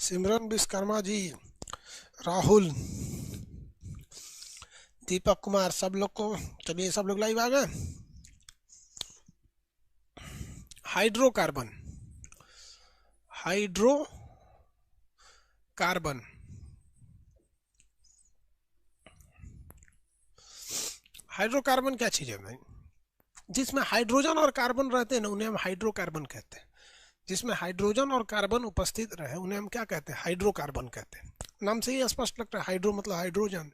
सिमरन विश्वकर्मा जी, राहुल, दीपक कुमार, सब लोग को चलिए, सब लोग लाइव आ गए। हाइड्रोकार्बन, हाइड्रोकार्बन, हाइड्रोकार्बन क्या चीज है भाई? जिसमें हाइड्रोजन और कार्बन रहते हैं ना, उन्हें हम हाइड्रोकार्बन कहते हैं। जिसमें हाइड्रोजन और कार्बन उपस्थित रहे उन्हें हम क्या कहते हैं? हाइड्रोकार्बन कहते हैं। नाम से ही स्पष्ट लगता है, हाइड्रो मतलब हाइड्रोजन,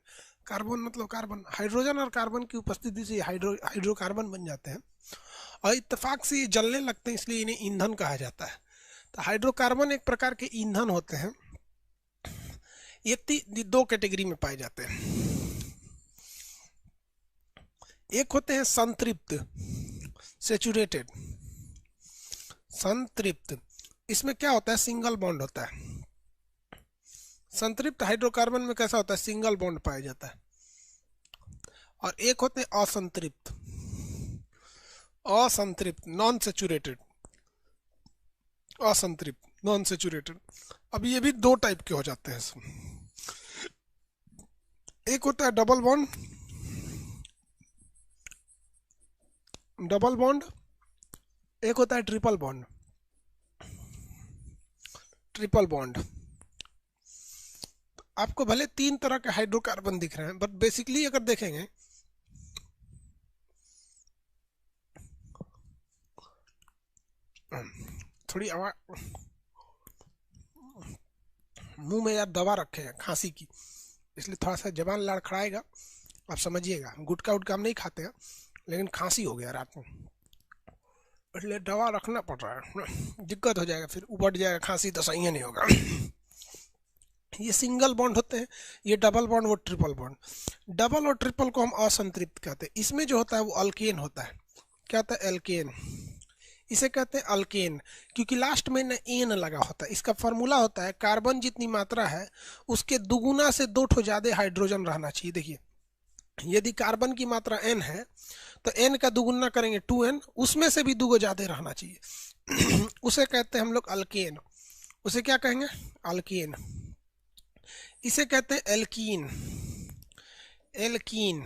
कार्बन मतलब कार्बन। हाइड्रोजन और कार्बन की उपस्थिति से हाइड्रोकार्बन बन जाते हैं और इत्तेफाक से ये जलने लगते हैं, इसलिए इन्हें ईंधन कहा जाता है। तो हाइड्रोकार्बन एक प्रकार के ईंधन होते हैं। ये दो कैटेगरी में पाए जाते हैं। एक होते हैं संतृप्त, सेचुरेटेड। संतृप्त, इसमें क्या होता है? सिंगल बॉन्ड होता है। संतृप्त हाइड्रोकार्बन में कैसा होता है? सिंगल बॉन्ड पाया जाता है। और एक होते हैं असंतृप्त, असंतृप्त, नॉन सेचुरेटेड, असंतृप्त, नॉन सेचुरेटेड। अब ये भी दो टाइप के हो जाते हैं। एक होता है डबल बॉन्ड, एक होता है ट्रिपल बॉन्ड, ट्रिपल बॉन्ड। आपको भले तीन तरह के हाइड्रोकार्बन दिख रहे हैं, बट बेसिकली अगर देखेंगे थोड़ी आवाज, मुंह में यार दवा रखे हैं खांसी की, इसलिए थोड़ा सा जबान लड़खड़ाएगा, आप समझिएगा। गुटखा उटका हम नहीं खाते हैं, लेकिन खांसी हो गया रात में, इसलिए दवा रखना पड़ रहा है। दिक्कत हो जाएगा, फिर उबट जाएगा खांसी, तो सही नहीं होगा। ये सिंगल बॉन्ड होते हैं, ये डबल बॉन्ड, वो ट्रिपल बॉन्ड। डबल और ट्रिपल को हम असंतृप्त कहते हैं। इसमें जो होता है वो अल्केन होता है। क्या होता है? एल्केन। इसे कहते हैं अल्केन, क्योंकि लास्ट में न एन लगा होता है। इसका फॉर्मूला होता है, कार्बन जितनी मात्रा है उसके दुगुना से 2 ठो ज्यादा हाइड्रोजन रहना चाहिए। देखिए, यदि कार्बन की मात्रा n है तो n का दुगुना करेंगे 2n, उसमें से भी 2 ज्यादा रहना चाहिए। उसे कहते हैं हम लोग अल्केन। उसे क्या कहेंगे? अल्केन। इसे कहते हैं एल्कीन, एल्कीन।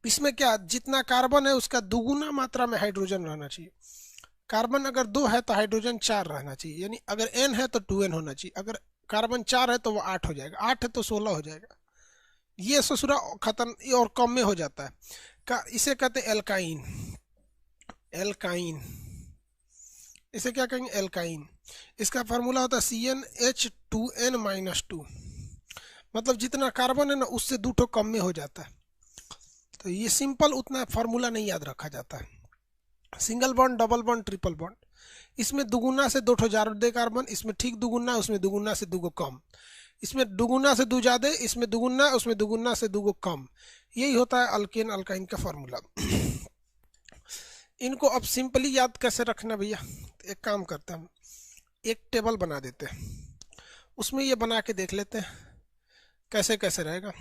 इसमें क्या, जितना कार्बन है उसका दुगुना मात्रा में हाइड्रोजन रहना चाहिए। कार्बन अगर 2 है तो हाइड्रोजन 4 रहना चाहिए, यानी अगर n है तो 2n होना चाहिए। अगर कार्बन 4 है तो वो 8 हो जाएगा, 8 है तो 16 हो जाएगा। ये ससुरा खत्म और कम में हो जाता है। इसे कहते हैं एल्काइन, एल्काइन। इसे क्या कहेंगे? एल्काइन। इसका फार्मूला होता है CnH2n-2, मतलब जितना कार्बन है ना उससे 2 ठो कम में हो जाता है। तो ये सिंपल, उतना फार्मूला नहीं याद रखा जाता है। Single bond, double bond, triple bond, इसमें दुगुना से 2 ठो ज्यादा कार्बन, इसमें ठीक दुगुना, उसमें दुगुना से 2 कम, इसमें दुगुना से 2 ज्यादा, इसमें दुगुना, उसमें दुगुना से 2 कम। यही होता है अल्केन अल्काइन का फॉर्मूला। इनको अब सिंपली याद कैसे रखना भैया? एक काम करते हैं, एक टेबल बना देते हैं, उसमें ये बना के देख लेते हैं कैसे कैसे रहेगा।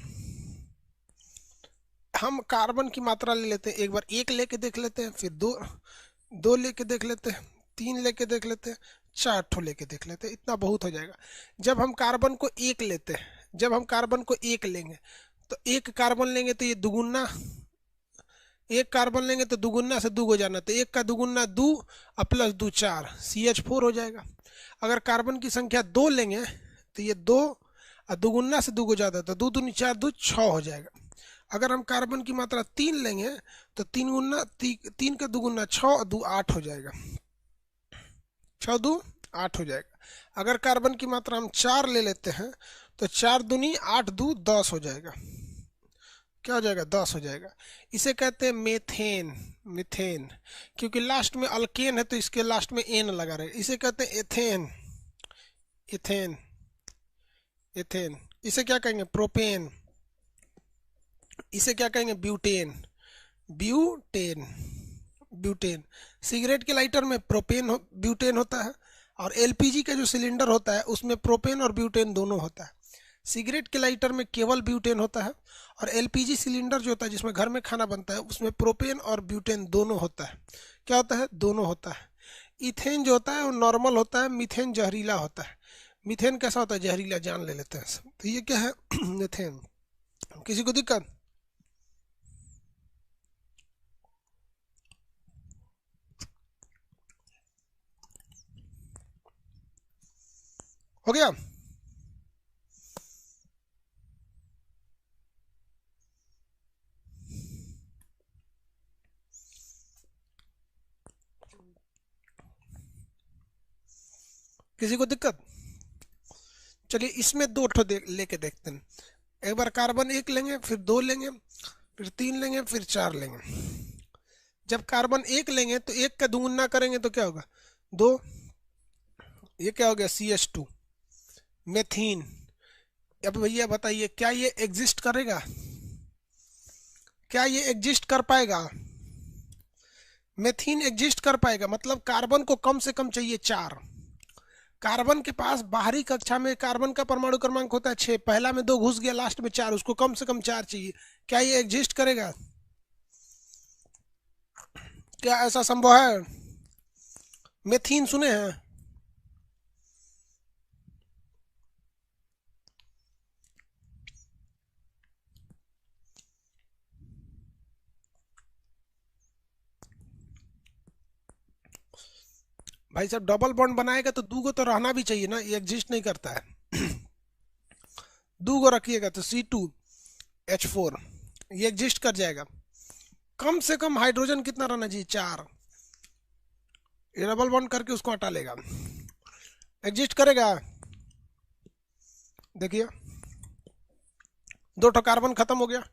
हम कार्बन की मात्रा ले लेते हैं, एक बार 1 लेके देख लेते हैं, फिर 2 लेके देख लेते हैं, 3 लेके देख लेते हैं, 4 ठो लेके देख लेते हैं। इतना बहुत हो जाएगा। जब हम कार्बन को 1 लेते हैं, जब हम कार्बन को 1 लेंगे तो 1 कार्बन लेंगे तो ये दुगुना, 1 कार्बन लेंगे तो दुगुना से 2 हो जाना, तो 1 का दुगुना 2 और प्लस 2 4, CH4 हो जाएगा। अगर कार्बन की संख्या 2 लेंगे तो ये 2 और दुगुना से 2 हो जाता है, तो 2 दूनी 4, 2 6 हो जाएगा। अगर हम कार्बन की मात्रा 3 लेंगे तो 3 का दुगुना 6 और 2 8 हो जाएगा, 6 2 8 हो जाएगा। अगर कार्बन की मात्रा हम 4 ले लेते हैं तो 4 दूनी 8, 2 10 हो जाएगा। क्या हो जाएगा? 10 हो जाएगा। इसे कहते हैं मेथेन, मिथेन, क्योंकि लास्ट में अल्केन है तो इसके लास्ट में एन लगा रहेगा। इसे कहते हैं एथेन, इथेन, एथेन। इसे क्या कहेंगे? प्रोपेन। इसे क्या कहेंगे? Butane, butane, butane. सिगरेट के लाइटर में प्रोपेन ब्यूटेन होता है, और एलपीजी का जो सिलेंडर होता है उसमें प्रोपेन और ब्यूटेन दोनों होता है। सिगरेट के लाइटर में केवल ब्यूटेन होता है, और एलपीजी सिलेंडर जो होता है जिसमें घर में खाना बनता है उसमें प्रोपेन और ब्यूटेन दोनों होता है। क्या होता है? दोनों होता है। इथेन जो होता है वो नॉर्मल होता है, मीथेन जहरीला होता है। मीथेन कैसा होता है? जहरीला, जान ले लेते हैं। तो ये क्या है? मीथेन। किसी को दिक्कत? हो गया? किसी को दिक्कत? चलिए इसमें दो ठो लेके देखते हैं। एक बार कार्बन एक लेंगे, फिर दो लेंगे, फिर तीन लेंगे, फिर चार लेंगे। जब कार्बन एक लेंगे तो एक का दुगुना करेंगे तो क्या होगा? दो। ये क्या हो गया? CH2, मेथीन। अब भैया बताइए, क्या ये एग्जिस्ट करेगा? क्या ये एग्जिस्ट कर पाएगा? मेथीन एग्जिस्ट कर पाएगा? मतलब कार्बन को कम से कम चाहिए 4। कार्बन के पास बाहरी कक्षा में कार्बन का परमाणु क्रमांक होता है 6, पहला में 2 घुस गया, लास्ट में 4, उसको कम से कम 4 चाहिए। क्या ये एग्जिस्ट करेगा? क्या ऐसा संभव है? मेथीन सुने हैं? भाई साहब डबल बॉन्ड बनाएगा तो दूगो तो रहना भी चाहिए ना, ये एग्जिस्ट नहीं करता है। दूगो रखिएगा तो C2H4 ये एग्जिस्ट कर जाएगा। कम से कम हाइड्रोजन कितना रहना चाहिए? 4। ये डबल बॉन्ड करके उसको हटा लेगा। एग्जिस्ट करेगा? देखिए, 2 ठो कार्बन खत्म हो गया,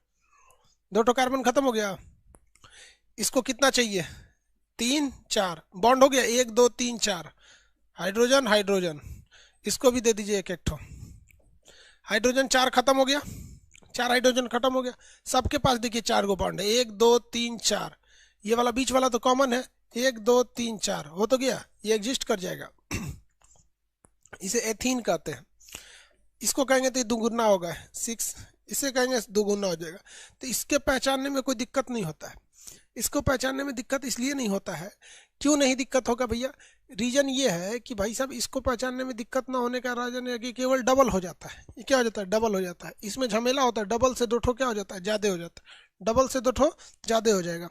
2 ठो कार्बन खत्म हो गया। इसको कितना चाहिए? 3 4 बॉन्ड हो गया, 1 2 3 4। हाइड्रोजन हाइड्रोजन, इसको भी दे दीजिए एक एक ठो। हाइड्रोजन 4 खत्म हो गया, 4 हाइड्रोजन खत्म हो गया। सबके पास देखिए 4 गो बॉन्ड है, 1 2 3 4। ये वाला बीच वाला तो कॉमन है, 1 2 3 4 हो तो गया, ये एग्जिस्ट कर जाएगा। इसे एथीन कहते हैं। इसको कहेंगे तो ये दुगुना होगा 6, इसे कहेंगे दुगुना हो जाएगा। तो इसके पहचानने में कोई दिक्कत नहीं होता है। इसको पहचानने में दिक्कत इसलिए नहीं होता है। क्यों नहीं दिक्कत होगा भैया? रीजन ये है कि भाई साहब इसको पहचानने में दिक्कत ना होने का रीजन है कि केवल डबल हो जाता है। ये क्या हो जाता है? डबल हो जाता है। इसमें झमेला होता है, डबल से 2 ठो क्या हो जाता है? ज्यादा हो जाता है। डबल से 2 ठो ज्यादा हो जाएगा।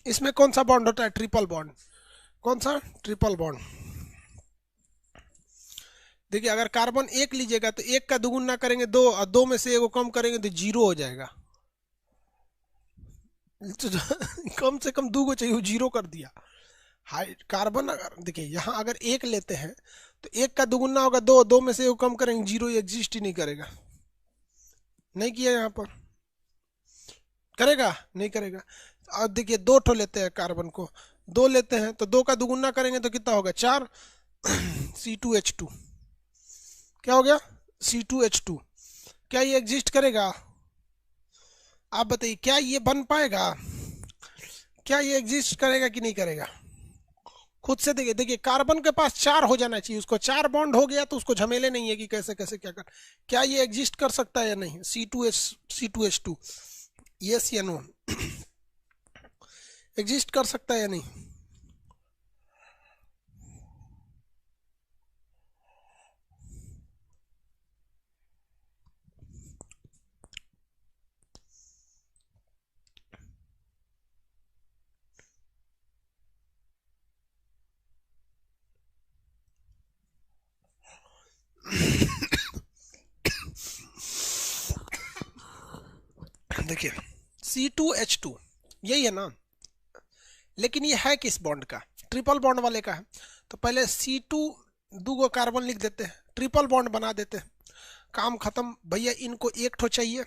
इसमें कौन सा बॉन्ड होता है? Triple bond. कौन सा? Triple bond. देखिए अगर कार्बन एक लीजिएगा तो एक का दुगुना करेंगे 2, और 2 में से एगो कम करेंगे तो 0 हो जाएगा। तो कम से कम 2 को चाहिए, 0 कर दिया। हाई कार्बन अगर देखिए यहाँ अगर एक लेते हैं तो एक का दुगुना होगा 2, 2 में से एगो कम करेंगे 0, एग्जिस्ट ही नहीं करेगा। नहीं किया यहाँ पर? करेगा? नहीं करेगा। अब देखिए 2 ठो लेते हैं कार्बन को, 2 लेते हैं तो 2 का दुगुना करेंगे तो कितना होगा? 4। C2H2 क्या हो गया? C2H2। क्या ये एग्जिस्ट करेगा? आप बताइए, क्या ये बन पाएगा? क्या ये एग्जिस्ट करेगा कि नहीं करेगा? खुद से देखिए। देखिए कार्बन के पास 4 हो जाना चाहिए, उसको 4 बॉन्ड हो गया तो उसको झमेले नहीं है कि कैसे कैसे क्या कर। क्या ये एग्जिस्ट कर सकता है या नहीं? C2H2 यस या नो? एग्जिस्ट कर सकता है या नहीं? देखिए C2H2 यही है ना, लेकिन ये है किस बॉन्ड का? ट्रिपल बॉन्ड वाले का है। तो पहले C2 2 कार्बन लिख देते हैं, ट्रिपल बॉन्ड बना देते हैं, काम खत्म भैया। इनको एक ठो चाहिए,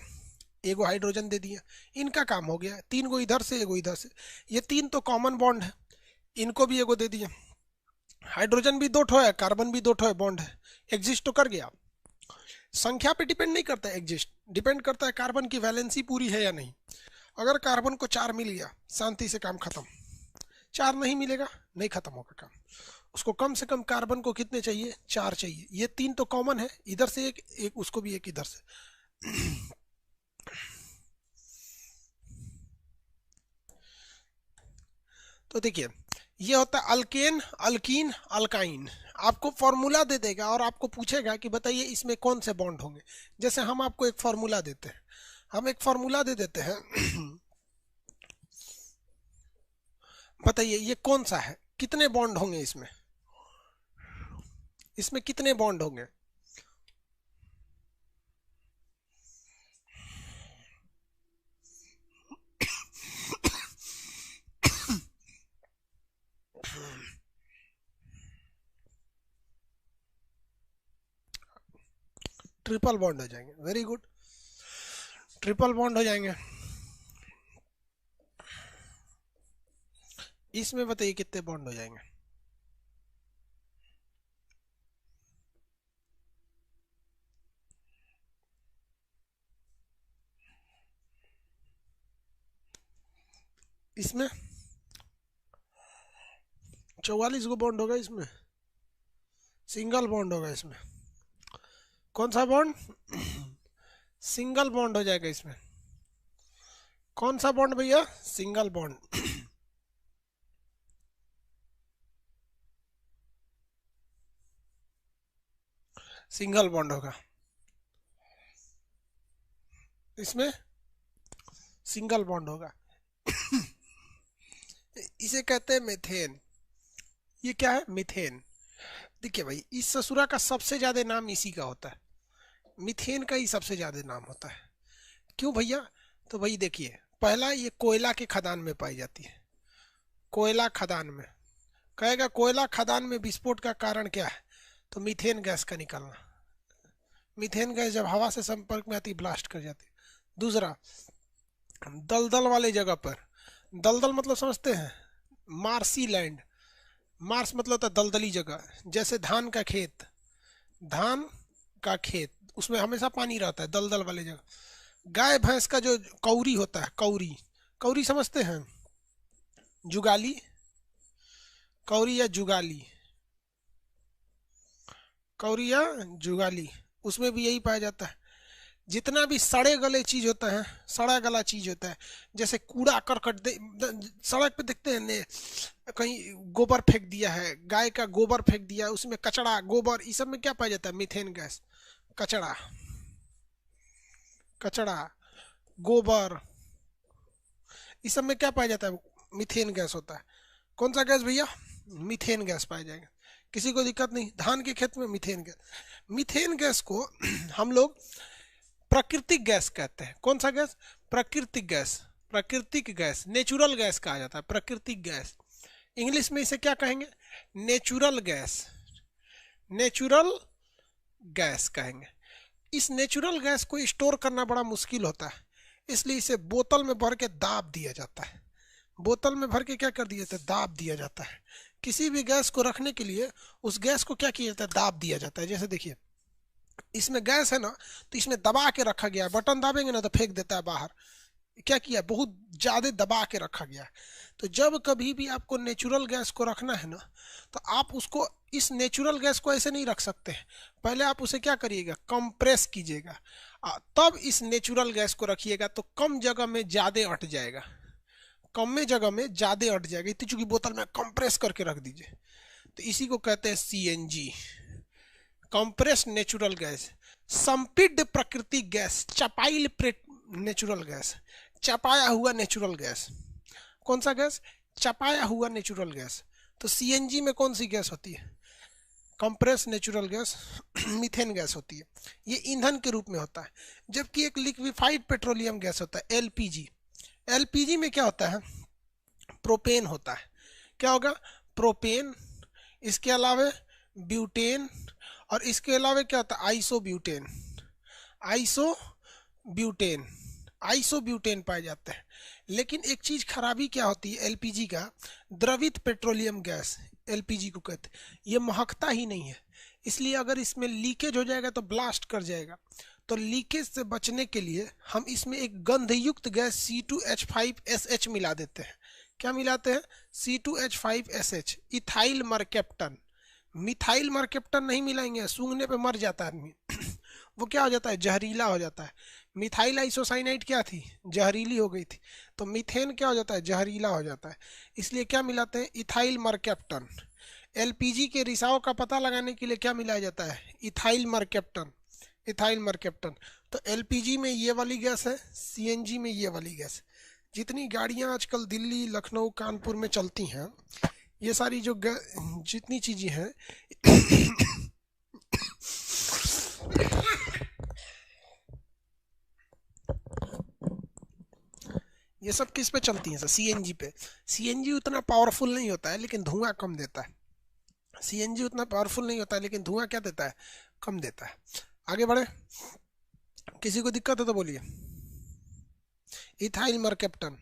एगो हाइड्रोजन दे दिया, इनका काम हो गया। 3 गो इधर से, एगो इधर से, ये 3 तो कॉमन बॉन्ड है, इनको भी एगो दे दिया। हाइड्रोजन भी 2 ठो है, कार्बन भी 2 ठो है, बॉन्ड है, एग्जिस्ट तो कर गया। संख्या पे डिपेंड नहीं करता है एग्जिस्ट, डिपेंड करता है कार्बन की वैलेंसी पूरी है या नहीं। अगर कार्बन को 4 मिल गया, शांति से काम खत्म। 4 नहीं मिलेगा, नहीं खत्म होगा काम। उसको कम से कम कार्बन को कितने चाहिए? 4 चाहिए। ये 3 तो कॉमन है, इधर से एक, एक उसको भी एक इधर से। तो देखिए ये होता है अल्केन, अल्कीन, अल्काइन। आपको फॉर्मूला दे देगा और आपको पूछेगा कि बताइए इसमें कौन से बॉन्ड होंगे। जैसे हम आपको एक फॉर्मूला देते हैं, हम एक फॉर्मूला दे देते हैं बताइए ये कौन सा है, कितने बॉन्ड होंगे इसमें, इसमें कितने बॉन्ड होंगे। ट्रिपल बॉन्ड हो जाएंगे, वेरी गुड, ट्रिपल बॉन्ड हो जाएंगे। इसमें बताइए कितने बॉन्ड हो जाएंगे। इसमें 44 को बॉन्ड होगा, इसमें सिंगल बॉन्ड होगा। इसमें कौन सा बॉन्ड, सिंगल बॉन्ड हो जाएगा। इसमें कौन सा बॉन्ड भैया, सिंगल बॉन्ड सिंगल बॉन्ड होगा इसमें, सिंगल बॉन्ड होगा इसे कहते हैं मीथेन। ये क्या है, मीथेन। देखिए भाई इस ससुरा का सबसे ज्यादा नाम इसी का होता है, मीथेन का ही सबसे ज्यादा नाम होता है। क्यों भैया, तो भाई देखिए पहला ये कोयला के खदान में पाई जाती है, कोयला खदान में। कहेगा कोयला खदान में विस्फोट का कारण क्या है, तो मीथेन गैस का निकलना। मीथेन गैस जब हवा से संपर्क में आती ब्लास्ट कर जाती। दूसरा दलदल वाले जगह पर, दलदल मतलब समझते हैं, मार्सी लैंड, मार्स मतलब होता है दलदली जगह, जैसे धान का खेत, धान का खेत उसमें हमेशा पानी रहता है, दलदल वाले जगह। गाय भैंस का जो कौरी होता है, कौरी, कौरी समझते हैं, जुगाली, कौरी या जुगाली, कौरी या जुगाली, उसमें भी यही पाया जाता है। जितना भी सड़े गले चीज होता है, सड़ा गला चीज होता है, जैसे कूड़ा करकट सड़क पे देखते हैं ने, कहीं गोबर फेंक दिया है, गाय का गोबर फेंक दिया है, उसमें कचड़ा गोबर, इस सब में क्या पाया जाता है, मीथेन गैस। कचड़ा, कचड़ा, गोबर, इस सब में क्या पाया जाता है, मीथेन गैस होता है। कौन सा गैस भैया, मीथेन गैस पाया जाएगा। किसी को दिक्कत नहीं, धान के खेत में मीथेन गैस। मीथेन गैस को हम लोग प्राकृतिक गैस कहते हैं। कौन सा गैस, प्राकृतिक गैस, प्राकृतिक गैस, नेचुरल गैस कहा जाता है, प्राकृतिक गैस। इंग्लिश में इसे क्या कहेंगे, नेचुरल गैस, नेचुरल गैस कहेंगे। इस नेचुरल गैस को स्टोर करना बड़ा मुश्किल होता है, इसलिए इसे बोतल में भर के दाब दिया जाता है। बोतल में भर के क्या कर दिया जाता है, दाब दिया जाता है। किसी भी गैस को रखने के लिए उस गैस को क्या किया जाता है, दाब दिया जाता है। जैसे देखिए इसमें गैस है ना, तो इसमें दबा के रखा गया है, बटन दाबेंगे ना तो फेंक देता है बाहर। क्या किया, बहुत ज्यादा दबा के रखा गया है। तो जब कभी भी आपको नेचुरल गैस को रखना है ना, तो आप उसको, इस नेचुरल गैस को ऐसे नहीं रख सकते हैं। पहले आप उसे क्या करिएगा, कंप्रेस कीजिएगा, तब इस नेचुरल गैस को रखिएगा, तो कम जगह में ज्यादा अट जाएगा, कम में जगह में ज्यादा अट जाएगा। इतनी चूंकि बोतल में कंप्रेस करके रख दीजिए, तो इसी को कहते हैं सीएनजी, कंप्रेस्ड नेचुरल गैस। संपीड्य प्राकृतिक गैस, चपाइल नेचुरल गैस, चपाया हुआ नेचुरल गैस। कौन सा गैस, चपाया हुआ नेचुरल गैस। तो सीएनजी में कौन सी गैस होती है, compress natural gas, methane gas होती है। ये ईंधन के रूप में होता है। जबकि एक लिक्विफाइड पेट्रोलियम गैस होता है, एलपीजी। एलपीजी में क्या होता है, प्रोपेन होता है। क्या होगा, प्रोपेन, इसके अलावा ब्यूटेन, और इसके अलावा क्या होता है, आइसोब्यूटेन, आइसोब्यूटेन, आइसोब्यूटेन पाए जाते हैं। लेकिन एक चीज खराबी क्या होती है एलपीजी का, द्रवित पेट्रोलियम गैस, एलपीजी को कहते हैं, ये महकता ही नहीं है। इसलिए अगर इसमें लीकेज हो जाएगा तो ब्लास्ट कर जाएगा। तो लीकेज से बचने के लिए हम इसमें एक गंधयुक्त गैस C2H5SH मिला देते हैं। क्या मिलाते हैं, C2H5SH, इथाइल मरकेप्टन। मिथाइल मरकेप्टन नहीं मिलाएंगे, सूंघने पे मर जाता है आदमी वो क्या हो जाता है, जहरीला हो जाता है। मिथाइल आइसोसाइनाइड क्या थी, जहरीली हो गई थी, तो मीथेन क्या हो जाता है, जहरीला हो जाता है। इसलिए क्या मिलाते हैं, इथाइल मरकैप्टन। एलपीजी के रिसाव का पता लगाने के लिए क्या मिलाया जाता है, इथाइल मरकैप्टन, इथाइल मरकैप्टन। तो एलपीजी में ये वाली गैस है, सीएनजी में ये वाली गैस। जितनी गाड़ियां आजकल दिल्ली, लखनऊ, कानपुर में चलती हैं, ये सारी जो जितनी चीजें हैं ये सब किस पे चलती हैं सर, सीएनजी पे। सीएनजी उतना पावरफुल नहीं होता है लेकिन धुआं कम देता है। सीएनजी उतना पावरफुल नहीं होता है लेकिन धुआं क्या देता है, कम देता है। आगे बढ़े, किसी को दिक्कत है तो बोलिए। इथाइल मरकैप्टन,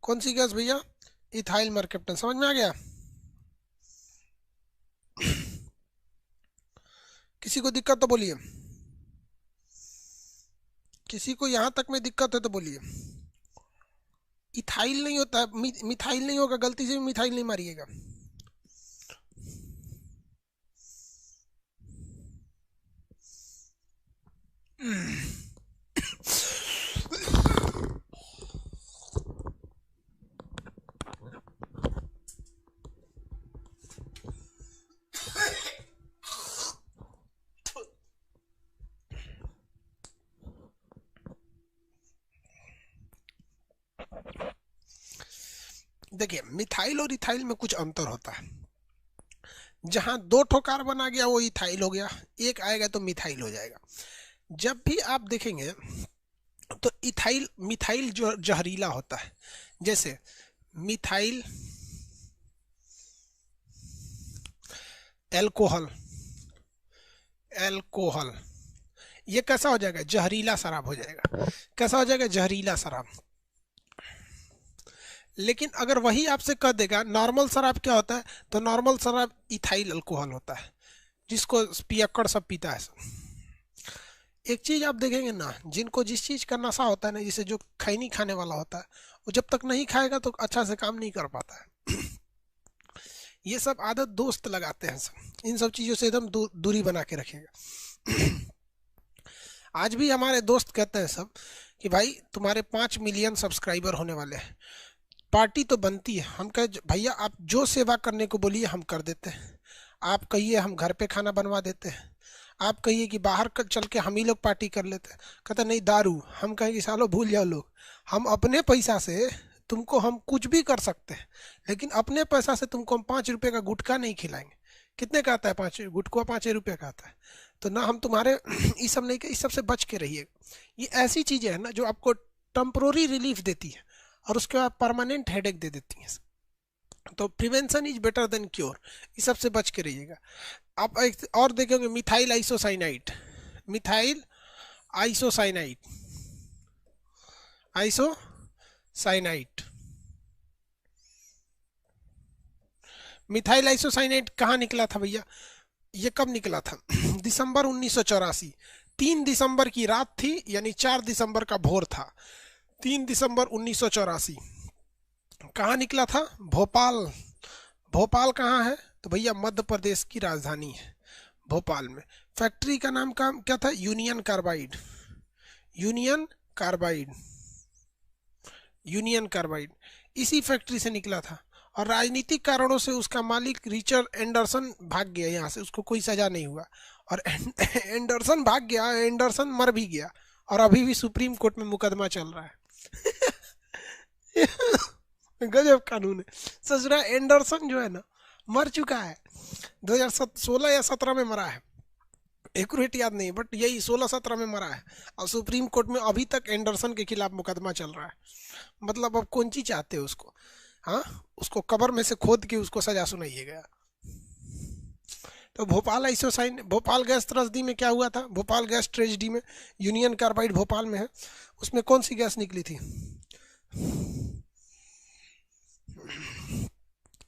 कौन सी गैस भैया, इथाइल मरकैप्टन, समझ में आ गया। किसी को दिक्कत तो बोलिए, किसी को यहां तक में दिक्कत है तो बोलिए। इथाइल नहीं होता है, मिथाइल नहीं होगा, गलती से भी मिथाइल नहीं मारिएगा। देखिए, मिथाइल और इथाइल में कुछ अंतर होता है। जहां दो ठो कार्बन आ गया वो इथाइल हो गया, एक आएगा तो मिथाइल हो जाएगा। जब भी आप देखेंगे तो इथाइल, मिथाइल जो जहरीला होता है, जैसे मिथाइल एल्कोहल, एल्कोहल ये कैसा हो जाएगा, जहरीला शराब हो जाएगा। कैसा हो जाएगा, जहरीला शराब। लेकिन अगर वही आपसे कह देगा नॉर्मल शराब क्या होता है, तो नॉर्मल शराब इथाइल अल्कोहल होता है, जिसको पियक्कड़ सब पीता है सब। एक चीज आप देखेंगे ना, जिनको जिस चीज का नशा होता है ना, जैसे जो खैनी खाने वाला होता है, वो जब तक नहीं खाएगा तो अच्छा से काम नहीं कर पाता है। ये सब आदत दोस्त लगाते हैं सब, इन सब चीजों से एकदम दूरी बना के रखेगा। आज भी हमारे दोस्त कहते हैं सब कि भाई तुम्हारे 5 मिलियन सब्सक्राइबर होने वाले हैं, पार्टी तो बनती है। हम कहे भैया आप जो सेवा करने को बोलिए हम कर देते हैं। आप कहिए हम घर पे खाना बनवा देते हैं, आप कहिए कि बाहर चल के हम ही लोग पार्टी कर लेते हैं। कहते नहीं दारू, हम कहें कि सालो भूल जाओ लोग, हम अपने पैसा से तुमको हम कुछ भी कर सकते हैं, लेकिन अपने पैसा से तुमको हम 5 रुपए का गुटखा नहीं खिलाएंगे। कितने का आता है, 5 गुटखा 5 रुपए का आता है। तो ना हम तुम्हारे इस सब नहीं, इस सब से बच के रहिएगा। ये ऐसी चीजें हैं ना जो आपको टेम्पोररी रिलीफ देती है और उसके बाद परमानेंट हेडेक दे देती हैं। तो prevention is better than cure, इस सब से बच के रहिएगा। आप एक और देखेंगे, methyl isocyanide, methyl isocyanide, isocyanide, methyl isocyanide कहाँ निकला था भैया, ये कब निकला था, दिसंबर 1984। 3 दिसंबर की रात थी, यानी 4 दिसंबर का भोर था। 3 दिसंबर 1984 कहाँ निकला था, भोपाल। भोपाल कहाँ है, तो भैया मध्य प्रदेश की राजधानी है भोपाल में। फैक्ट्री का नाम क्या था, union carbide, union carbide, union carbide. इसी फैक्ट्री से निकला था और राजनीतिक कारणों से उसका मालिक रिचर्ड एंडरसन भाग गया यहाँ से, उसको कोई सजा नहीं हुआ। और एंडरसन भाग गया, एंडरसन मर भी गया और अभी भी सुप्रीम कोर्ट में मुकदमा चल रहा है। गजब कानून है। ससुरा एंडरसन जो है ना मर चुका है, 2016 या 17 में मरा है, एक्यूरेट याद नहीं, बट यही 16-17 में मरा है। और सुप्रीम कोर्ट में अभी तक एंडरसन के खिलाफ मुकदमा चल रहा है। मतलब अब कौन सी चाहते हो उसको, हाँ उसको कब्र में से खोद के उसको सजा सुनाइएगा। तो भोपाल आइसोसाइन, भोपाल गैस त्रसदी में क्या हुआ था, भोपाल गैस ट्रेजेडी में, यूनियन कार्बाइड भोपाल में है, उसमें कौन सी गैस निकली थी,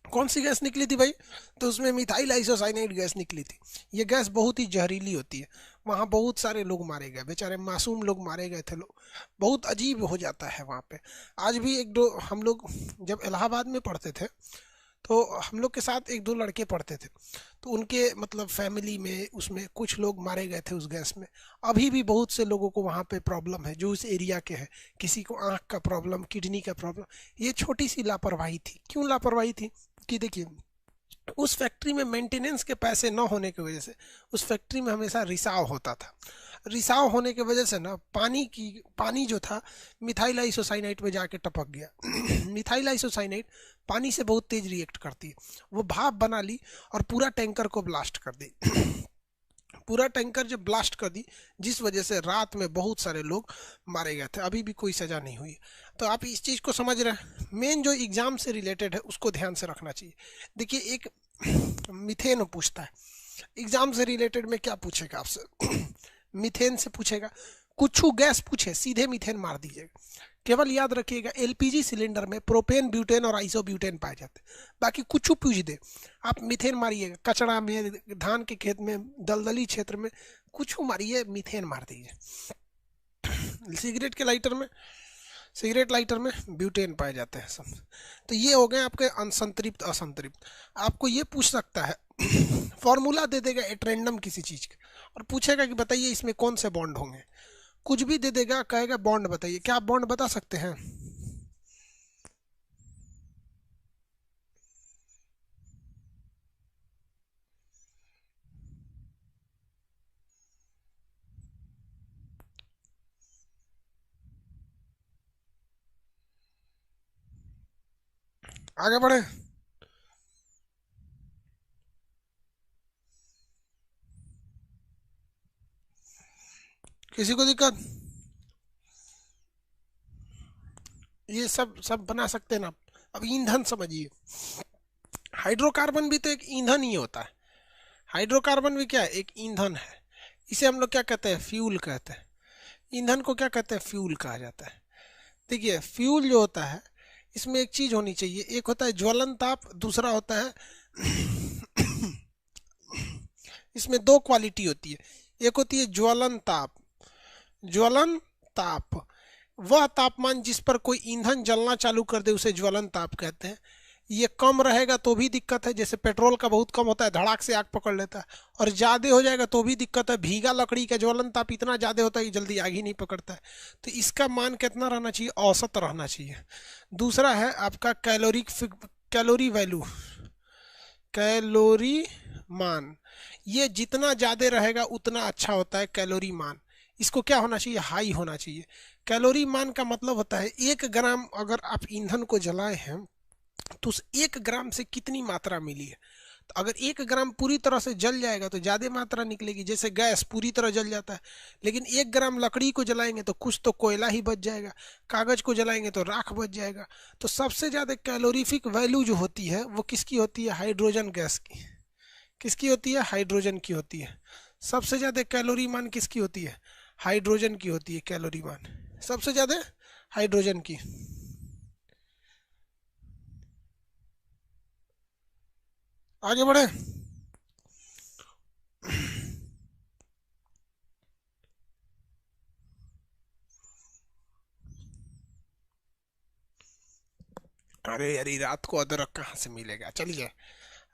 कौन सी गैस निकली थी भाई, तो उसमें मिथाइल आइसोसाइनाइड गैस निकली थी। ये गैस बहुत ही जहरीली होती है। वहाँ बहुत सारे लोग मारे गए, बेचारे मासूम लोग मारे गए थे लोग, बहुत अजीब हो जाता है वहाँ पे। आज भी एक दो हम लोग जब इलाहाबाद में पढ़ते थे तो हम लोग के साथ एक दो लड़के पढ़ते थे, तो उनके मतलब फैमिली में उसमें कुछ लोग मारे गए थे उस गैस में। अभी भी बहुत से लोगों को वहाँ पे प्रॉब्लम है जो उस एरिया के हैं। किसी को आँख का प्रॉब्लम, किडनी का प्रॉब्लम। ये छोटी सी लापरवाही थी। क्यों लापरवाही थी? कि देखिए, उस फैक्ट्री में मेंटेनेंस के पैसे न होने की वजह से उस फैक्ट्री में हमेशा रिसाव होता था। रिसाव होने की वजह से ना पानी जो था मिथाइल आइसोसाइनाइट में जाके टपक गया। मिथाइल आइसोसाइनाइट पानी से बहुत तेज रिएक्ट करती है। वो भाप बना ली और पूरा टैंकर को ब्लास्ट कर दी। पूरा टैंकर जब ब्लास्ट कर दी, जिस वजह से रात में बहुत सारे लोग मारे गए थे। अभी भी कोई सजा नहीं हुई। तो आप इस चीज़ को समझ रहे हैं। मेन जो एग्जाम से रिलेटेड है उसको ध्यान से रखना चाहिए। देखिए, एक मीथेन पूछता है एग्जाम से रिलेटेड में, क्या पूछेगा आपसे? मीथेन से पूछेगा। कुछ गैस पूछे, सीधे मीथेन मार दीजिएगा। केवल याद रखिएगा, एलपीजी सिलेंडर में प्रोपेन, ब्यूटेन और आइसोब्यूटेन पाए जाते हैं। बाकी कुछ पूछ दे, आप मीथेन मारिएगा। कचड़ा में, धान के खेत में, दलदली क्षेत्र में कुछ मारिए, मीथेन मार दीजिए। सिगरेट लाइटर में ब्यूटेन पाए जाते हैं सब। तो ये हो गए आपके असंतृप्त असंतृप्त। आपको ये पूछ सकता है, फॉर्मूला दे देगा एट रैंडम किसी चीज का, और पूछेगा कि बताइए इसमें कौन से बॉन्ड होंगे। कुछ भी दे देगा, कहेगा बॉन्ड बताइए। क्या आप बॉन्ड बता सकते हैं? आगे बढ़े। किसी को दिक्कत? ये सब सब बना सकते हैं ना। अब ईंधन समझिए। हाइड्रोकार्बन भी तो एक ईंधन ही होता है। हाइड्रोकार्बन भी क्या है? एक ईंधन है। इसे हम लोग क्या कहते हैं? फ्यूल कहते हैं। ईंधन को क्या कहते हैं? फ्यूल कहा जाता है। देखिए, फ्यूल जो होता है, इसमें एक चीज होनी चाहिए। एक होता है ज्वलन ताप, दूसरा होता है इसमें दो क्वालिटी होती है। एक होती है ज्वलन ताप। ज्वलन ताप वह तापमान जिस पर कोई ईंधन जलना चालू कर दे उसे ज्वलन ताप कहते हैं। ये कम रहेगा तो भी दिक्कत है। जैसे पेट्रोल का बहुत कम होता है, धड़ाक से आग पकड़ लेता है। और ज्यादा हो जाएगा तो भी दिक्कत है। भीगा लकड़ी का ज्वलन ताप इतना ज्यादा होता है कि जल्दी आग ही नहीं पकड़ता है। तो इसका मान कितना रहना चाहिए? औसत रहना चाहिए। दूसरा है आपका कैलोरी वैल्यू, कैलोरी मान। ये जितना ज्यादा रहेगा उतना अच्छा होता है कैलोरी मान। इसको क्या होना चाहिए? हाई होना चाहिए। कैलोरी मान का मतलब होता है 1 ग्राम अगर आप ईंधन को जलाए हैं तो उस 1 ग्राम से कितनी मात्रा मिली है। तो अगर 1 ग्राम पूरी तरह से जल जाएगा तो ज्यादा मात्रा निकलेगी। जैसे गैस पूरी तरह जल जाता है, लेकिन 1 ग्राम लकड़ी को जलाएंगे तो कुछ तो कोयला ही बच जाएगा, कागज को जलाएंगे तो राख बच जाएगा। तो सबसे ज्यादा कैलोरीफिक वैल्यू जो होती है वो किसकी होती है? हाइड्रोजन गैस की। किसकी होती है? हाइड्रोजन की होती है। सबसे ज्यादा कैलोरी मान किसकी होती है? हाइड्रोजन की होती है कैलोरी मान, सबसे ज्यादा हाइड्रोजन की। आगे बढ़े। अरे अरे, रात को अदरक कहाँ से मिलेगा? चलिए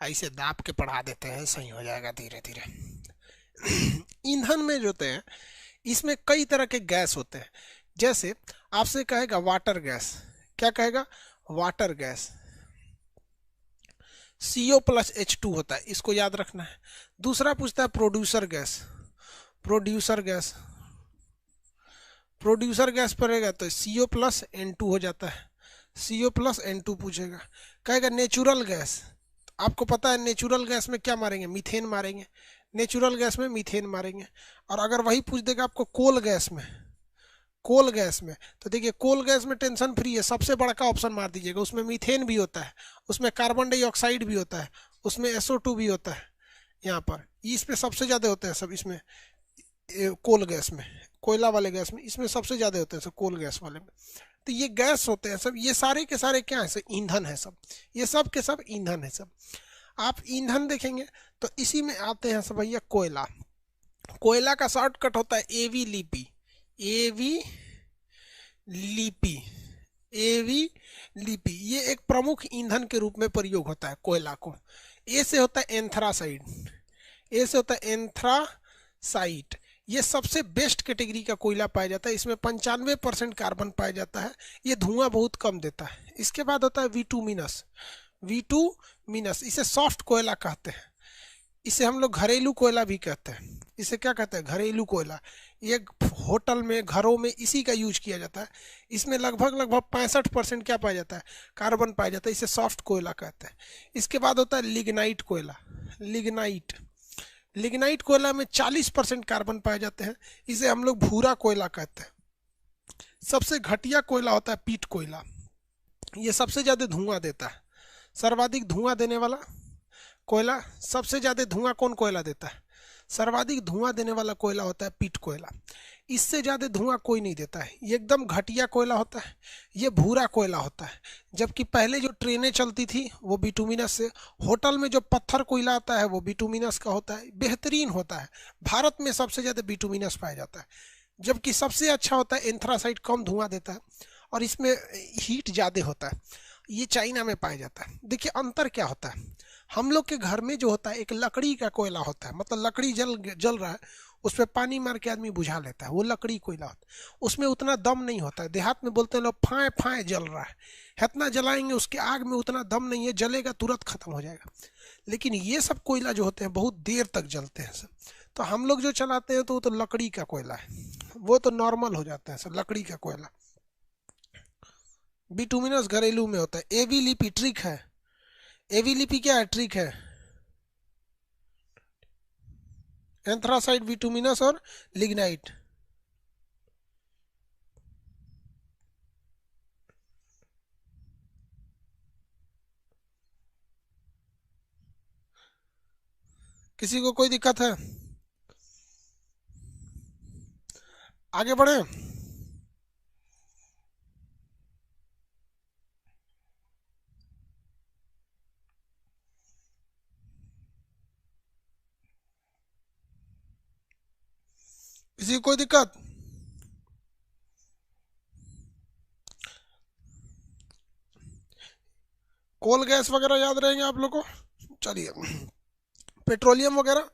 ऐसे दाब के पढ़ा देते हैं, सही हो जाएगा धीरे धीरे। ईंधन में जो होते हैं, इसमें कई तरह के गैस होते हैं। जैसे आपसे कहेगा वाटर गैस। क्या कहेगा? Water gas. CO+H2 होता है, इसको याद रखना है। दूसरा पूछता है producer gas. Producer gas, producer gas पड़ेगा तो CO+N2 हो जाता है। CO+N2 पूछेगा। कहेगा नेचुरल गैस। आपको पता है नेचुरल गैस में क्या मारेंगे? मीथेन मारेंगे। नेचुरल गैस में मीथेन मारेंगे। और अगर वही पूछ देगा आपको कोल गैस में, कोल गैस में, तो देखिए कोल गैस में टेंशन फ्री है, सबसे बड़ा का ऑप्शन मार दीजिएगा। उसमें मीथेन भी होता है, उसमें कार्बन डाइऑक्साइड भी होता है, उसमें SO2 भी होता है। यहाँ पर इस पे सबसे ज्यादा होते हैं सब इसमें। कोल गैस में, कोयला वाले गैस में इसमें सबसे ज्यादा होते हैं सब, कोल गैस वाले में। तो ये गैस होते हैं सब, ये सारे के सारे क्या है? सब ईंधन है सब। ये सब के सब ईंधन है सब। आप ईंधन देखेंगे तो इसी में आते हैं सब भैया कोयला। कोयला का शॉर्टकट होता है AV लिपि। AV लिपि, एवी लिपि, ये एक प्रमुख ईंधन के रूप में प्रयोग होता है कोयला को। ए से होता है एंथ्रासाइड, ए से होता है एंथ्रासाइट। ये सबसे बेस्ट कैटेगरी का कोयला पाया जाता है, इसमें 95% कार्बन पाया जाता है, ये धुआं बहुत कम देता है। इसके बाद होता है विटुमिनस, विटुमिनस इसे सॉफ्ट कोयला कहते हैं, इसे हम लोग घरेलू कोयला भी कहते हैं। इसे क्या कहते हैं? घरेलू कोयला। ये होटल में, घरों में इसी का यूज किया जाता है। इसमें लगभग लगभग 65% क्या पाया जाता है? कार्बन पाया जाता है, इसे सॉफ्ट कोयला कहते हैं। इसके बाद होता है लिग्नाइट कोयला, लिग्नाइट। लिग्नाइट कोयला में 40% कार्बन पाए जाते हैं, इसे हम लोग भूरा कोयला कहते हैं। सबसे घटिया कोयला होता है पीट कोयला, ये सबसे ज्यादा धुआं देता है, सर्वाधिक धुआं देने वाला कोयला। सबसे ज्यादा धुआं कौन कोयला देता है? सर्वाधिक धुआं देने वाला कोयला होता है पीट कोयला, इससे ज्यादा धुआं कोई नहीं देता है, ये एकदम घटिया कोयला होता है, ये भूरा कोयला होता है। जबकि पहले जो ट्रेनें चलती थी वो बिटुमिनस से, होटल में जो पत्थर कोयला आता है वो बिटुमिनस का होता है, बेहतरीन होता है। भारत में सबसे ज्यादा बिटुमिनस पाया जाता है, जबकि सबसे अच्छा होता है एंथ्रासाइट, कम धुआं देता है और इसमें हीट ज़्यादा होता है, ये चाइना में पाया जाता है। देखिए अंतर क्या होता है, हम लोग के घर में जो होता है एक लकड़ी का कोयला होता है, मतलब लकड़ी जल जल रहा है, उस पर पानी मार के आदमी बुझा लेता है, वो लकड़ी कोयला होता है, उसमें उतना दम नहीं होता है। देहात में बोलते हैं लोग फाए फाए जल रहा है, इतना जलाएंगे उसके आग में उतना दम नहीं है, जलेगा तुरंत खत्म हो जाएगा। लेकिन ये सब कोयला जो होते हैं बहुत देर तक जलते हैं सब। तो हम लोग जो चलाते हैं तो वो तो लकड़ी का कोयला है, वो तो नॉर्मल हो जाता है सब लकड़ी का कोयला। बिटुमिनस घरेलू में होता है। एवी लिपि ट्रिक है, एवी लिपि क्या है? ट्रिक है। एंथ्रासाइड, बिटुमिनस और लिग्नाइट। किसी को कोई दिक्कत है? आगे बढ़े। किसी को कोई दिक्कत? कोल गैस वगैरह याद रहेंगे आप लोग को? चलिए, पेट्रोलियम वगैरह।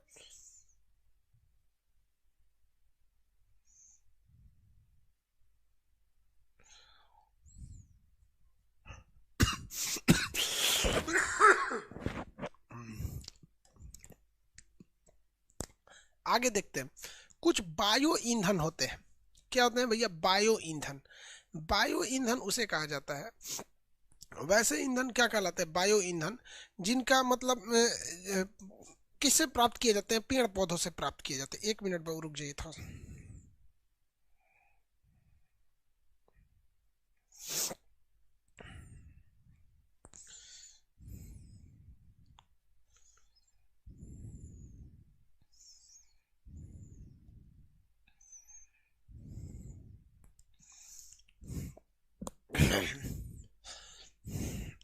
आगे देखते हैं, कुछ बायो ईंधन होते हैं। क्या होते हैं भैया? बायो ईंधन। बायो ईंधन उसे कहा जाता है, वैसे ईंधन क्या कहलाते हैं? बायो ईंधन, जिनका मतलब किससे प्राप्त किए जाते हैं? पेड़ पौधों से प्राप्त किए जाते हैं। 1 मिनट बाबू रुक जाइए था।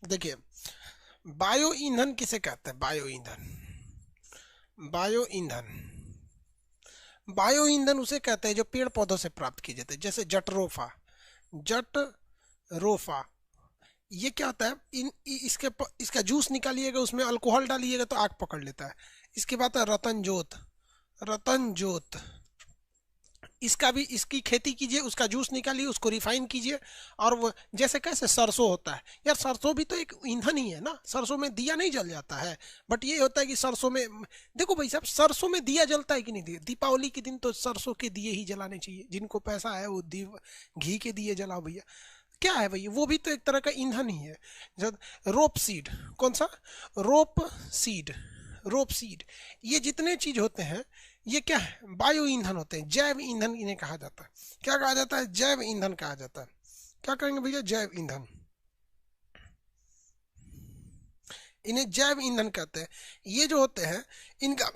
देखिए, बायो ईंधन किसे कहते हैं? बायो ईंधन, बायो ईंधन, बायो ईंधन उसे कहते हैं जो पेड़ पौधों से प्राप्त किए जाते हैं, जैसे जटरोफा, जटरोफा। ये क्या होता है? इसका जूस निकालिएगा, उसमें अल्कोहल डालिएगा तो आग पकड़ लेता है। इसके बाद है रतन जोत, रतन जोत। इसका भी, इसकी खेती कीजिए, उसका जूस निकालिए, उसको रिफाइन कीजिए, और वो जैसे कैसे सरसों होता है यार, सरसों भी तो एक ईंधन ही है ना, सरसों में दिया नहीं जल जाता है। बट ये होता है कि सरसों में, देखो भाई साहब, सरसों में दिया जलता है कि नहीं? दिया, दीपावली के दिन तो सरसों के दिए ही जलाने चाहिए, जिनको पैसा है वो घी के दिए जलाओ भैया। क्या है भैया, वो भी तो एक तरह का ईंधन ही है। जब रोप सीड, कौन सा? रोप सीड, रोप सीड, ये जितने चीज होते हैं ये क्या है? बायो ईंधन होते हैं, जैव ईंधन इन्हें कहा जाता है। क्या कहा जाता है? जैव ईंधन कहा जाता है। क्या कहेंगे भैया? जैव ईंधन, इन्हें जैव ईंधन कहते हैं। ये जो होते हैं इनका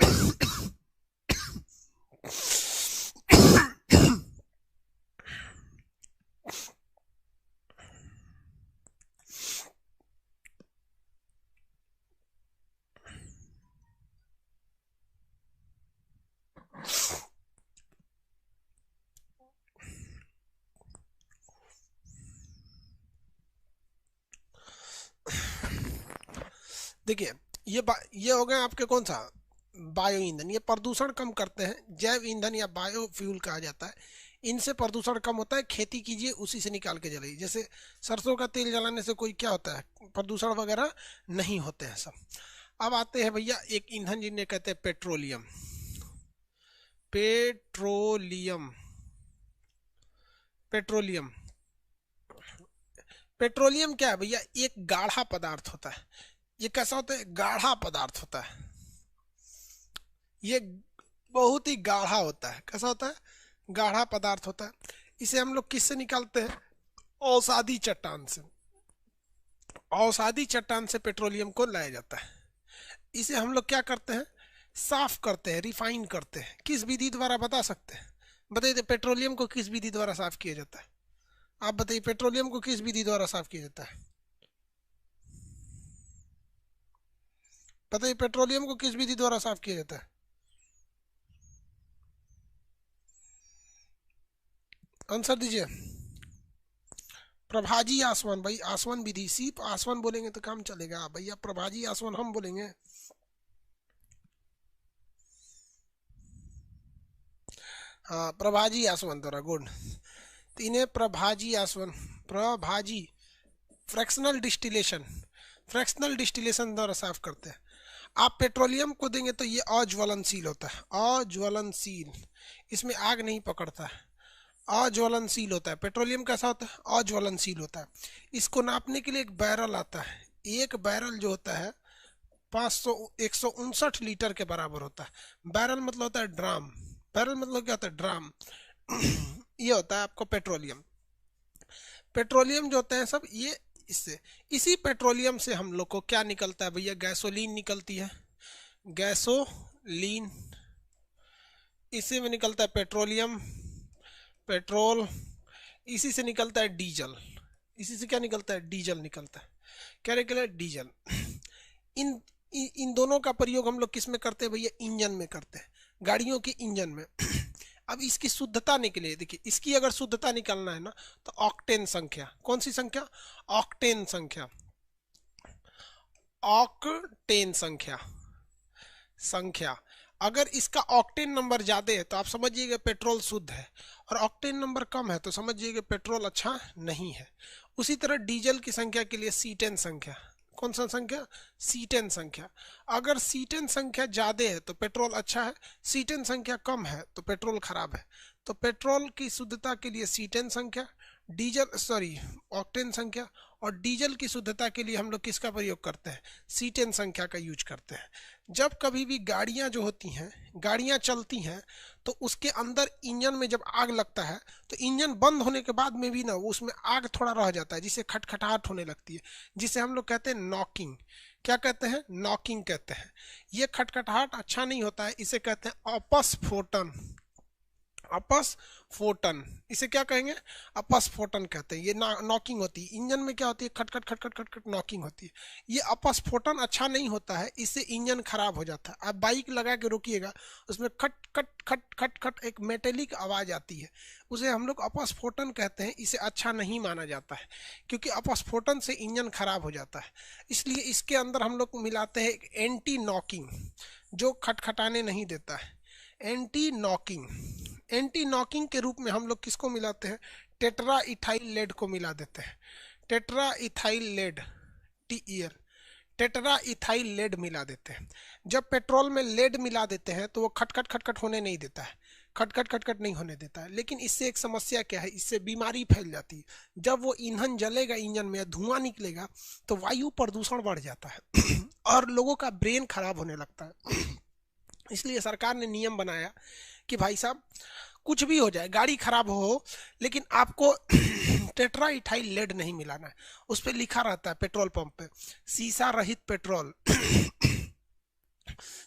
देखिए ये हो गए आपके कौन सा बायो ईंधन, ये प्रदूषण कम करते हैं, जैव ईंधन या बायोफ्यूल कहा जाता है। इनसे प्रदूषण कम होता है, खेती कीजिए उसी से निकाल के जलाइए। जैसे सरसों का तेल जलाने से कोई क्या होता है, प्रदूषण वगैरह नहीं होते हैं सब। अब आते हैं भैया एक ईंधन जिन्हें कहते हैं पेट्रोलियम। पेट्रोलियम पेट्रोलियम पेट्रोलियम क्या है भैया, एक गाढ़ा पदार्थ होता है। ये कैसा होता है, गाढ़ा पदार्थ होता है। ये बहुत ही गाढ़ा होता है। कैसा होता है, गाढ़ा पदार्थ होता है। इसे हम लोग किससे निकालते हैं, औषधि चट्टान से। औषधि चट्टान से पेट्रोलियम को लाया जाता है। इसे हम लोग क्या करते हैं, साफ करते हैं, रिफाइन करते हैं। किस विधि द्वारा, बता सकते हैं? बताइए पेट्रोलियम को किस विधि द्वारा साफ किया जाता है? आप बताइए पेट्रोलियम को किस विधि द्वारा साफ किया जाता है? बताइए पेट्रोलियम को किस विधि द्वारा साफ किया जाता है? आंसर दीजिए। प्रभाजी आसवन, भाई आसवन विधि, सिर्फ आसवन बोलेंगे तो काम चलेगा भैया, प्रभाजी आसवन हम बोलेंगे। हाँ प्रभाजी आसवन द्वारा, गुड। तो इन्हें प्रभाजी आसवन, प्रभाजी फ्रैक्शनल डिस्टिलेशन, फ्रैक्शनल डिस्टिलेशन द्वारा साफ करते हैं। आप पेट्रोलियम को देंगे तो ये अज्वलनशील होता है, अज्वलनशील, इसमें आग नहीं पकड़ता है, अज्वलनशील होता है। पेट्रोलियम कैसा होता है, अज्वलनशील होता है। इसको नापने के लिए एक बैरल आता है। एक बैरल जो होता है 500 159 लीटर के बराबर होता है। बैरल मतलब होता है ड्राम, बैरल मतलब क्या होता है, ड्राम। ये होता है आपको पेट्रोलियम। पेट्रोलियम जो होते हैं सब ये इससे, इसी पेट्रोलियम से हम लोग को क्या निकलता है भैया, गैसोलीन निकलती है, गैसोलीन। इसी में निकलता है पेट्रोलियम, पेट्रोल। इसी से निकलता है डीजल, इसी से क्या निकलता है, डीजल निकलता है। क्या निकला है, डीजल। इन इन दोनों का प्रयोग हम लोग किस में करते हैं भैया, इंजन में करते हैं, गाड़ियों के इंजन में। अब इसकी शुद्धता निकले, देखिए इसकी अगर शुद्धता निकालना है ना, तो ऑक्टेन संख्या, कौन सी संख्या, ऑक्टेन संख्या, ऑक्टेन संख्या, संख्या। अगर इसका ऑक्टेन नंबर ज्यादा है तो आप समझिएगा पेट्रोल शुद्ध है, और ऑक्टेन नंबर कम है तो समझिएगा पेट्रोल अच्छा नहीं है। उसी तरह डीजल की संख्या के लिए C10 संख्या, कौन सा संख्या, C10 संख्या। अगर C10 संख्या ज्यादा है तो पेट्रोल अच्छा है, C10 संख्या कम है तो पेट्रोल खराब है। तो पेट्रोल की शुद्धता के लिए C10 संख्या, डीजल सॉरी ऑक्टेन संख्या, और डीजल की शुद्धता के लिए हम लोग किसका प्रयोग करते हैं, C10 संख्या का यूज करते हैं। जब कभी भी गाड़ियां जो होती हैं, गाड़ियां चलती हैं, तो उसके अंदर इंजन में जब आग लगता है तो इंजन बंद होने के बाद में भी ना उसमें आग थोड़ा रह जाता है, जिससे खटखटाहट होने लगती है, जिसे हम लोग कहते हैं नॉकिंग। क्या कहते हैं, नॉकिंग कहते हैं। ये खटखटाहट अच्छा नहीं होता है, इसे कहते हैं अपस्फोटन, अपस्फोटन। इसे क्या कहेंगे, अपस्फोटन कहते हैं। ये नॉकिंग होती है, इंजन में क्या होती है, खटखट खटखट खटखट नॉकिंग होती है। ये अपस्फोटन अच्छा नहीं होता है, इससे इंजन खराब हो जाता है। आप बाइक लगा के रोकिएगा, उसमें खट खट खट खट खट एक मेटेलिक आवाज आती है, उसे हम लोग अपस्फोटन कहते हैं। इसे अच्छा नहीं माना जाता है, क्योंकि अपस्फोटन से इंजन खराब हो जाता है। इसलिए इसके अंदर हम लोग मिलाते हैं एंटी नॉकिंग, जो खटखटाने नहीं देता है, एंटी नॉकिंग। एंटी नॉकिंग के रूप में हम लोग किसको मिलाते हैं, टेट्रा इथाइल लेड को मिला देते हैं। Tetra ethyl lead, TEL, tetra ethyl lead मिला देते हैं। जब पेट्रोल में लेड मिला देते हैं तो वो खटखट खटखट होने नहीं देता है, खटखट खटखट नहीं होने देता है। लेकिन इससे एक समस्या क्या है, इससे बीमारी फैल जाती है। जब वो ईंधन जलेगा, इंजन में धुआं निकलेगा, तो वायु प्रदूषण बढ़ जाता है और लोगों का ब्रेन खराब होने लगता है। इसलिए सरकार ने नियम बनाया कि भाई साहब कुछ भी हो जाए, गाड़ी खराब हो, लेकिन आपको टेट्रा इथाइल लेड नहीं मिलाना है। उस पर लिखा रहता है पेट्रोल पंप पे, शीशा रहित पेट्रोल,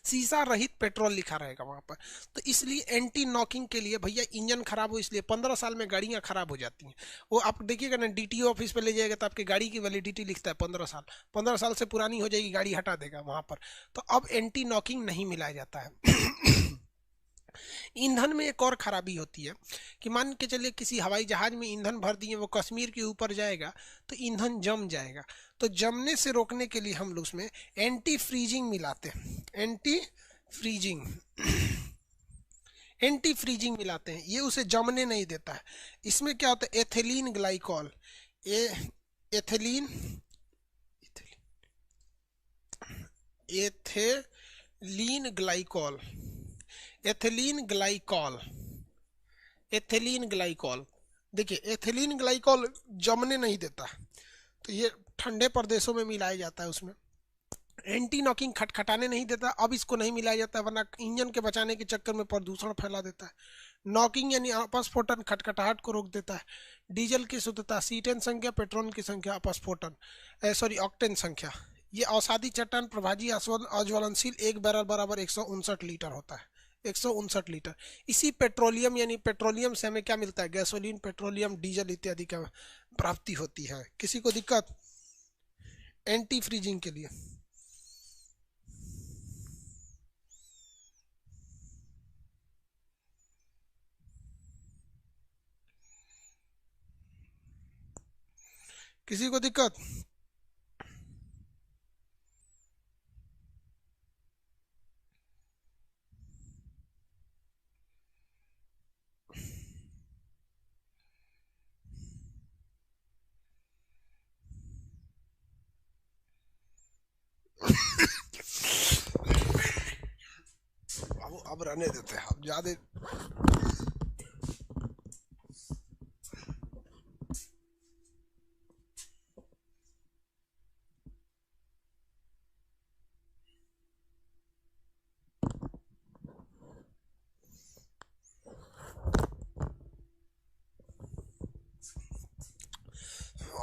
शीशा रहित पेट्रोल लिखा रहेगा वहां पर। तो इसलिए एंटी नॉकिंग के लिए भैया, इंजन खराब हो इसलिए 15 साल में गाड़ियां खराब हो जाती हैं। वो आप देखिएगा ना, DTO ऑफिस पे ले जाएगा तो आपकी गाड़ी की वैलिडिटी लिखता है 15 साल, 15 साल से पुरानी हो जाएगी गाड़ी, हटा देगा वहां पर। तो अब एंटी नॉकिंग नहीं मिलाया जाता है। ईंधन में एक और खराबी होती है कि मान के चलिए किसी हवाई जहाज में ईंधन भर दिए, वो कश्मीर के ऊपर जाएगा तो ईंधन जम जाएगा। तो जमने से रोकने के लिए हम लोग उसमें एंटी फ्रीजिंग मिलाते हैं, एंटी फ्रीजिंग मिलाते हैं, ये उसे जमने नहीं देता है। इसमें क्या होता है, एथिलीन ग्लाइकॉल, ए ethylene ethylene glycol ethylene glycol ethylene glycol देखिए, एथिलीन ग्लाइकॉल जमने नहीं देता, तो ये ठंडे प्रदेशों में मिलाया जाता है। उसमें एंटी नॉकिंग, खटखटाने नहीं देता, अब इसको नहीं मिलाया जाता है वरना इंजन के बचाने के चक्कर में प्रदूषण फैला देता है। नॉकिंग यानी अपस्फोटन, खटखटाहट को रोक देता है। डीजल की शुद्धता, सीटेन संख्या, पेट्रोल की संख्या, अपस्फोटन सॉरी ऑक्टेन संख्या। ये अवसादी चट्टान प्रभाजी अज्वलनशील 1 बैरल बराबर 159 लीटर होता है, 159 लीटर। इसी पेट्रोलियम यानी पेट्रोलियम से हमें क्या मिलता है, गैसोलीन, पेट्रोलियम, डीजल इत्यादि का प्राप्ति होती है। किसी को दिक्कत एंटी फ्रीजिंग के लिए? किसी को दिक्कत? अब रहने देते हैं, अब ज्यादा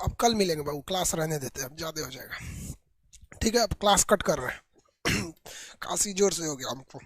अब कल मिलेंगे बाबू, क्लास रहने देते हैं, अब ज्यादा हो जाएगा। ठीक है, अब क्लास कट कर रहे हैं। काफी जोर से हो गया हमको।